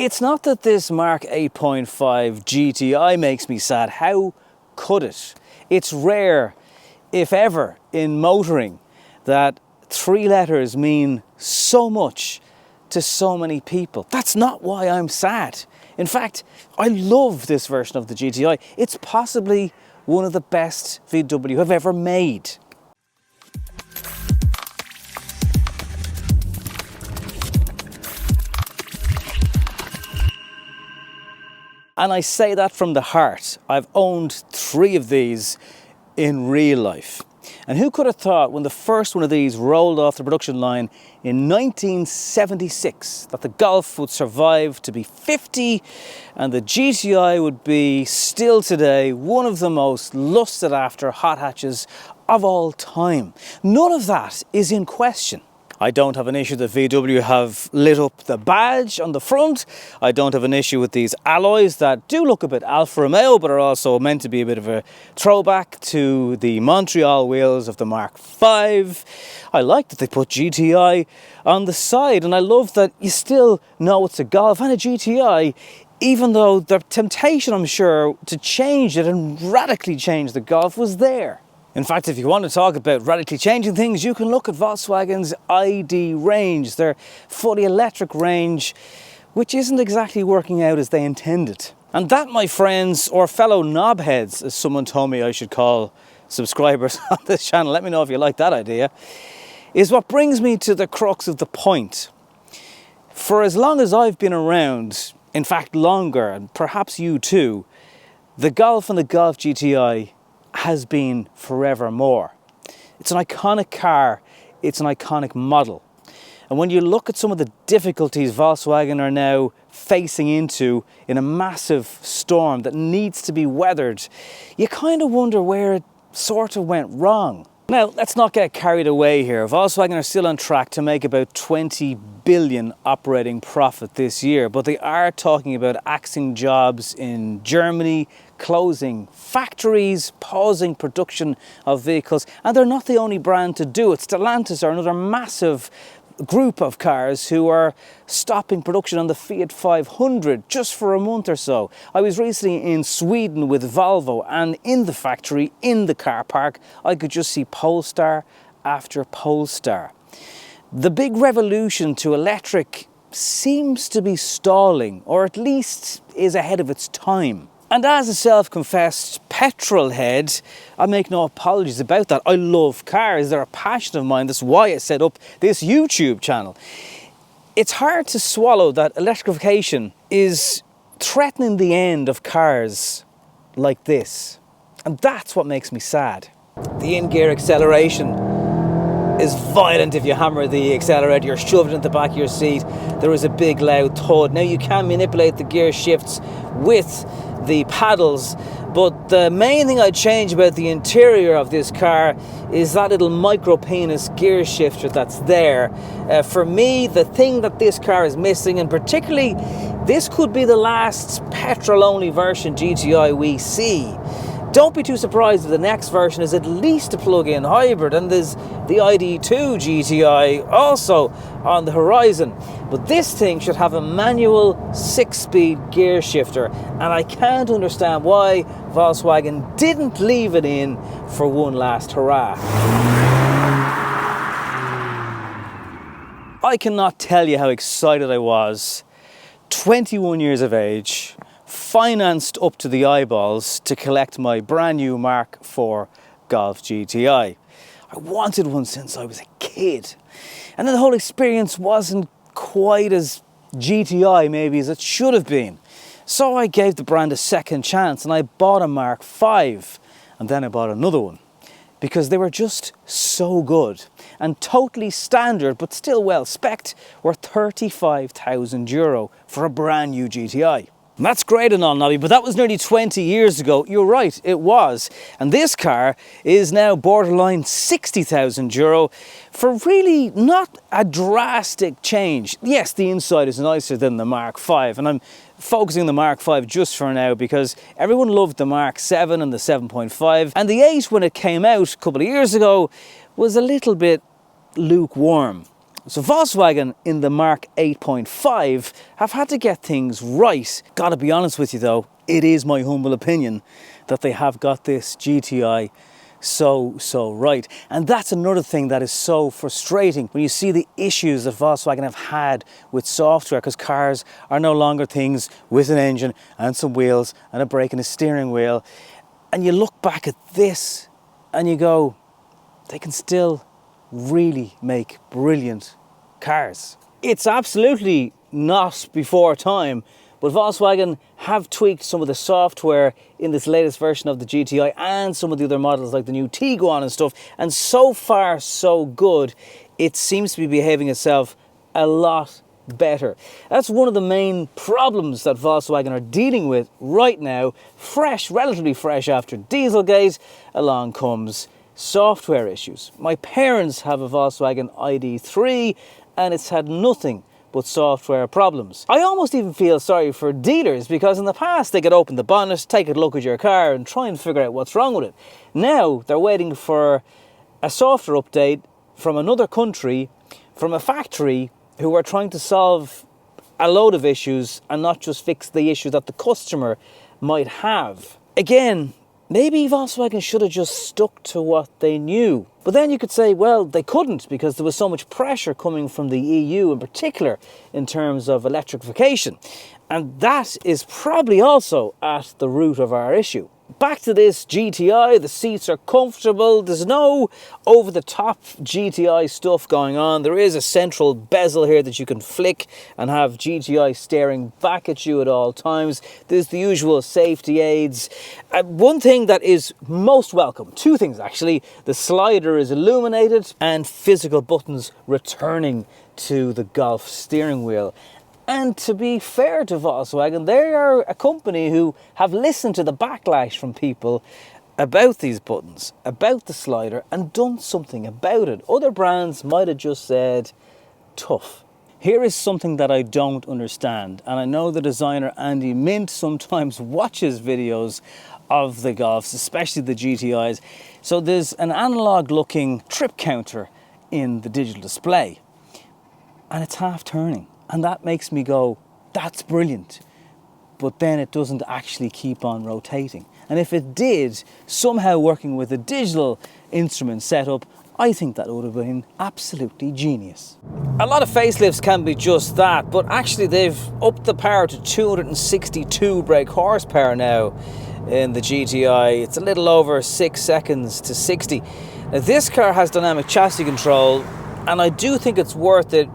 It's not that this Mark 8.5 GTI makes me sad. How could it? It's rare, if ever, in motoring that three letters mean so much to so many people. That's not why I'm sad. In fact, I love this version of the GTI. It's possibly one of the best VW I've ever made. And I say that from the heart. I've owned three of these in real life. And who could have thought when the first one of these rolled off the production line in 1976 that the Golf would survive to be 50 and the GTI would be still today one of the most lusted after hot hatches of all time. None of that is in question. I don't have an issue that VW have lit up the badge on the front. I don't have an issue with these alloys that do look a bit Alfa Romeo, but are also meant to be a bit of a throwback to the Montreal wheels of the Mark 5. I like that they put GTI on the side, and I love that you still know it's a Golf and a GTI, even though the temptation, I'm sure, to change it and radically change the Golf was there. In fact, if you want to talk about radically changing things, you can look at Volkswagen's ID range, their fully electric range, which isn't exactly working out as they intended. And that, my friends, or fellow knobheads, as someone told me I should call subscribers on this channel, let me know if you like that idea, is what brings me to the crux of the point. For as long as I've been around, in fact longer, and perhaps you too, the Golf and the Golf GTI has been forevermore. It's an iconic car, it's an iconic model. And when you look at some of the difficulties Volkswagen are now facing into in a massive storm that needs to be weathered, you kind of wonder where it sort of went wrong. Now, let's not get carried away here. Volkswagen are still on track to make about 20 billion operating profit this year, but they are talking about axing jobs in Germany, closing factories, pausing production of vehicles, and they're not the only brand to do it. Stellantis are another massive group of cars who are stopping production on the Fiat 500 just for a month or so. I was recently in Sweden with Volvo, and in the factory, in the car park, I could just see Polestar after Polestar. The big revolution to electric seems to be stalling, or at least is ahead of its time. And as a self-confessed petrol head, I make no apologies about that. I love cars, they're a passion of mine. That's why I set up this YouTube channel. It's hard to swallow that electrification is threatening the end of cars like this. And that's what makes me sad. The in-gear acceleration is violent. If you hammer the accelerator, you're shoved into the back of your seat. There is a big loud thud. Now you can manipulate the gear shifts with the paddles, but the main thing I'd change about the interior of this car is that little micro penis gear shifter that's there. For me, the thing that this car is missing, and particularly this could be the last petrol only version GTI we see. Don't be too surprised if the next version is at least a plug-in hybrid, and there's the ID2 GTI also on the horizon. But this thing should have a manual 6-speed gear shifter, and I can't understand why Volkswagen didn't leave it in for one last hurrah. I cannot tell you how excited I was, 21 years of age, financed up to the eyeballs to collect my brand new Mark IV Golf GTI. I wanted one since I was a kid. And then the whole experience wasn't quite as GTI maybe as it should have been. So I gave the brand a second chance and I bought a Mark V, and then I bought another one because they were just so good and totally standard but still well spec'd, were €35,000 for a brand new GTI. And that's great and all, Nobby, but that was nearly 20 years ago. You're right, it was. And this car is now borderline €60,000 for really not a drastic change. Yes, the inside is nicer than the Mark V, and I'm focusing on the Mark V just for now because everyone loved the Mark 7 and the 7.5, and the 8 when it came out a couple of years ago was a little bit lukewarm. So Volkswagen in the Mark 8.5 have had to get things right. Gotta be honest with you though, it is my humble opinion that they have got this GTI so right. And that's another thing that is so frustrating when you see the issues that Volkswagen have had with software, because cars are no longer things with an engine and some wheels and a brake and a steering wheel. And you look back at this and you go, they can still really make brilliant cars. It's absolutely not before time, but Volkswagen have tweaked some of the software in this latest version of the GTI and some of the other models like the new Tiguan and stuff, and so far so good. It seems to be behaving itself a lot better. That's one of the main problems that Volkswagen are dealing with right now, relatively fresh after Dieselgate. Along comes software issues. My parents have a Volkswagen ID3 and it's had nothing but software problems. I almost even feel sorry for dealers, because in the past they could open the bonnet, take a look at your car and try and figure out what's wrong with it. Now they're waiting for a software update from another country, from a factory who are trying to solve a load of issues and not just fix the issue that the customer might have. Again, maybe Volkswagen should have just stuck to what they knew. But then you could say, well, they couldn't, because there was so much pressure coming from the EU in particular in terms of electrification. And that is probably also at the root of our issue. Back to this GTI, the seats are comfortable. There's no over-the-top GTI stuff going on. There is a central bezel here that you can flick and have GTI staring back at you at all times. There's the usual safety aids. One thing that is most welcome, two things actually, the slider is illuminated and physical buttons returning to the Golf steering wheel. And to be fair to Volkswagen, they are a company who have listened to the backlash from people about these buttons, about the slider, and done something about it. Other brands might have just said, tough. Here is something that I don't understand, and I know the designer Andy Mint sometimes watches videos of the Golfs, especially the GTIs. So there's an analog looking trip counter in the digital display, and it's half turning. And that makes me go, that's brilliant. But then it doesn't actually keep on rotating. And if it did, somehow working with a digital instrument setup, I think that would have been absolutely genius. A lot of facelifts can be just that, but actually they've upped the power to 262 brake horsepower now in the GTI. It's a little over 6 seconds to 60. Now this car has dynamic chassis control, and I do think it's worth it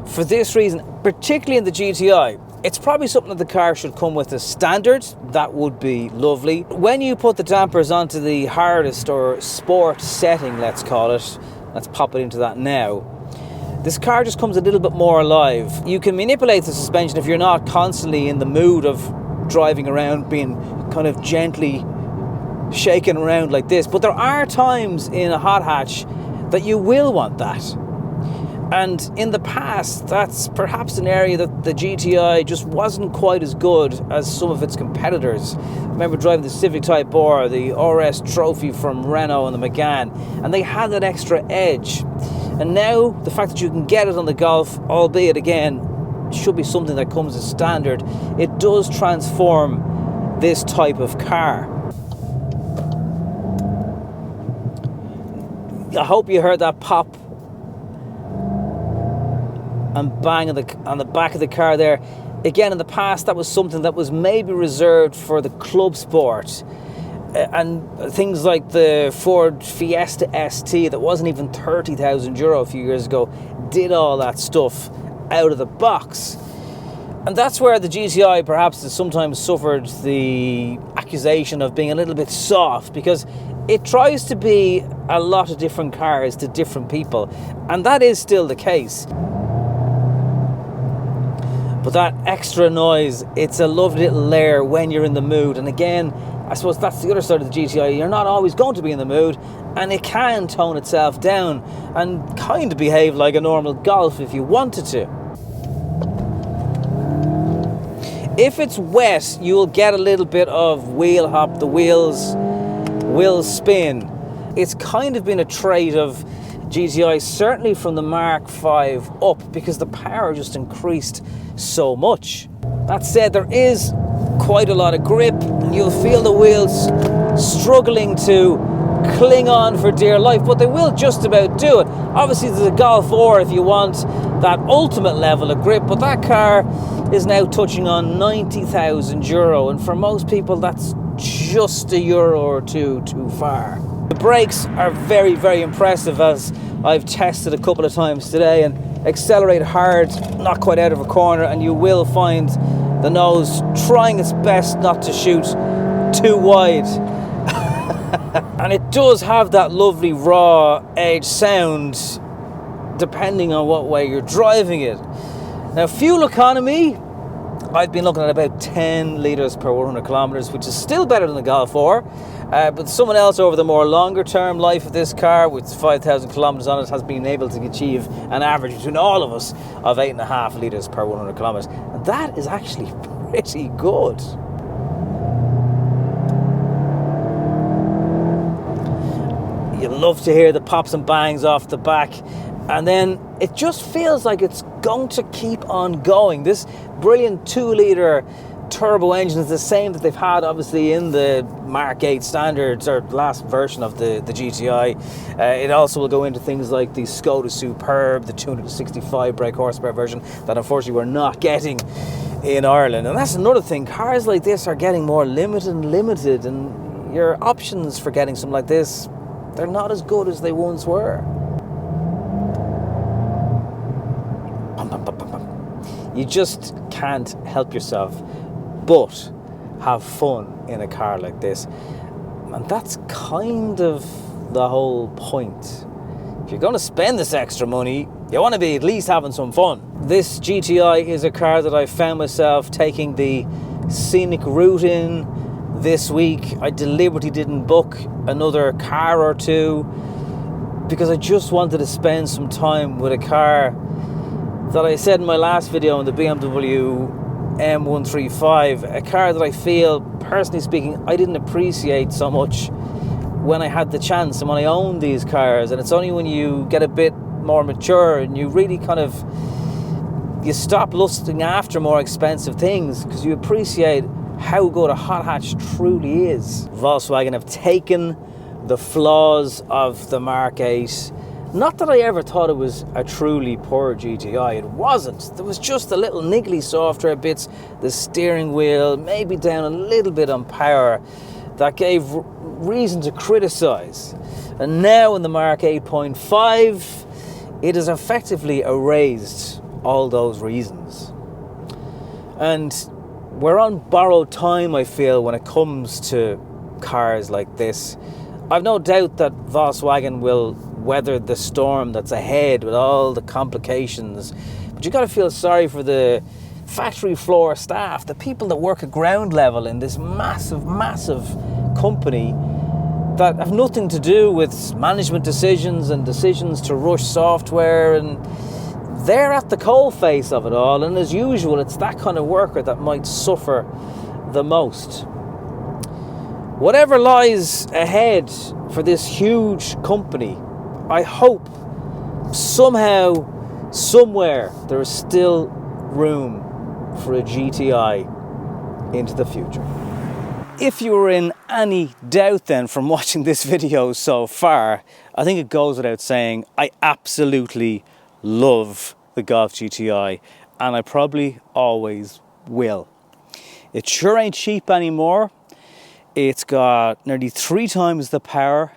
for this reason, particularly in the GTI. It's probably something that the car should come with as standard. That would be lovely. When you put the dampers onto the hardest or sport setting, let's call it, let's pop it into that now, this car just comes a little bit more alive. You can manipulate the suspension if you're not constantly in the mood of driving around being kind of gently shaken around like this. But there are times in a hot hatch that you will want that. And in the past, that's perhaps an area that the GTI just wasn't quite as good as some of its competitors. I remember driving the Civic Type R, the RS Trophy from Renault and the Megane, and they had that extra edge. And now, the fact that you can get it on the Golf, albeit again, should be something that comes as standard, it does transform this type of car. I hope you heard that pop and bang on the back of the car there. Again, in the past, that was something that was maybe reserved for the club sport. And things like the Ford Fiesta ST that wasn't even €30,000 a few years ago did all that stuff out of the box. And that's where the GTI perhaps has sometimes suffered the accusation of being a little bit soft, because it tries to be a lot of different cars to different people, and that is still the case. But that extra noise, it's a lovely little layer when you're in the mood. And again, I suppose that's the other side of the GTI. You're not always going to be in the mood, and it can tone itself down and kind of behave like a normal Golf if you wanted to. If it's wet, you'll get a little bit of wheel hop. The wheels will spin. It's kind of been a trait of GTI, certainly from the Mark 5 up, because the power just increased so much. That said, there is quite a lot of grip, and you'll feel the wheels struggling to cling on for dear life, but they will just about do it. Obviously there's a Golf R if you want that ultimate level of grip, but that car is now touching on €90,000, and for most people that's just €1 or two too far. The brakes are very, very impressive, as I've tested a couple of times today, and accelerate hard, not quite out of a corner, and you will find the nose trying its best not to shoot too wide. And it does have that lovely raw edge sound depending on what way you're driving it. Now, fuel economy, I've been looking at about 10 litres per 100 kilometres, which is still better than the Golf R. But someone else over the more longer term life of this car with 5,000 kilometres on it has been able to achieve an average between all of us of 8.5 litres per 100 kilometres. And that is actually pretty good. You love to hear the pops and bangs off the back, and then it just feels like it's going to keep on going. This brilliant 2-litre turbo engine is the same that they've had obviously in the Mark 8 standards, or last version of the GTI. It also will go into things like the Skoda Superb, the 265 brake horsepower version that unfortunately we're not getting in Ireland. And that's another thing, cars like this are getting more limited, and your options for getting something like this, they're not as good as they once were. You just can't help yourself but have fun in a car like this. And that's kind of the whole point. If you're going to spend this extra money, you want to be at least having some fun. This GTI is a car that I found myself taking the scenic route in this week. I deliberately didn't book another car or two because I just wanted to spend some time with a car that I said in my last video on the BMW M135, a car that I feel, personally speaking, I didn't appreciate so much when I had the chance and when I owned these cars. And it's only when you get a bit more mature and you really you stop lusting after more expensive things, because you appreciate how good a hot hatch truly is. Volkswagen have taken the flaws of the Mark 8. Not that I ever thought it was a truly poor GTI, it wasn't. There was just a little niggly software bits, the steering wheel, maybe down a little bit on power, that gave reason to criticise. And now in the Mark 8.5, it has effectively erased all those reasons. And we're on borrowed time, I feel, when it comes to cars like this. I've no doubt that Volkswagen will weather the storm that's ahead with all the complications, but you got to feel sorry for the factory floor staff, the people that work at ground level in this massive company that have nothing to do with management decisions and decisions to rush software, and they're at the coalface of it all. And as usual, it's that kind of worker that might suffer the most. Whatever lies ahead for this huge company, I hope somehow, somewhere, there is still room for a GTI into the future. If you were in any doubt then from watching this video so far, I think it goes without saying, I absolutely love the Golf GTI, and I probably always will. It sure ain't cheap anymore. It's got nearly 3 times the power,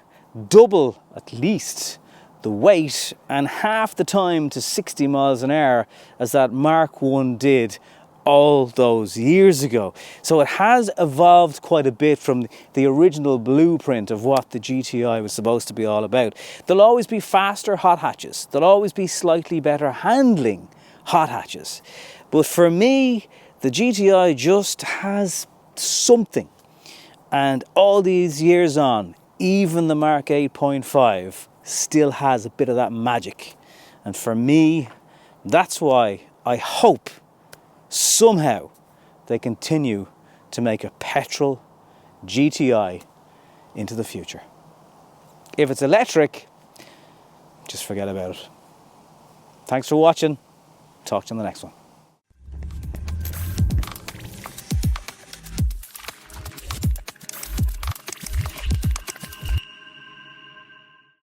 double at least the weight, and half the time to 60 miles an hour as that Mark 1 did all those years ago. So it has evolved quite a bit from the original blueprint of what the GTI was supposed to be all about. There'll always be faster hot hatches. There'll always be slightly better handling hot hatches. But for me, the GTI just has something. And all these years on, even the Mark 8.5 still has a bit of that magic. And for me, that's why I hope somehow they continue to make a petrol GTI into the future. If it's electric, just forget about it. Thanks for watching. Talk to you in the next one.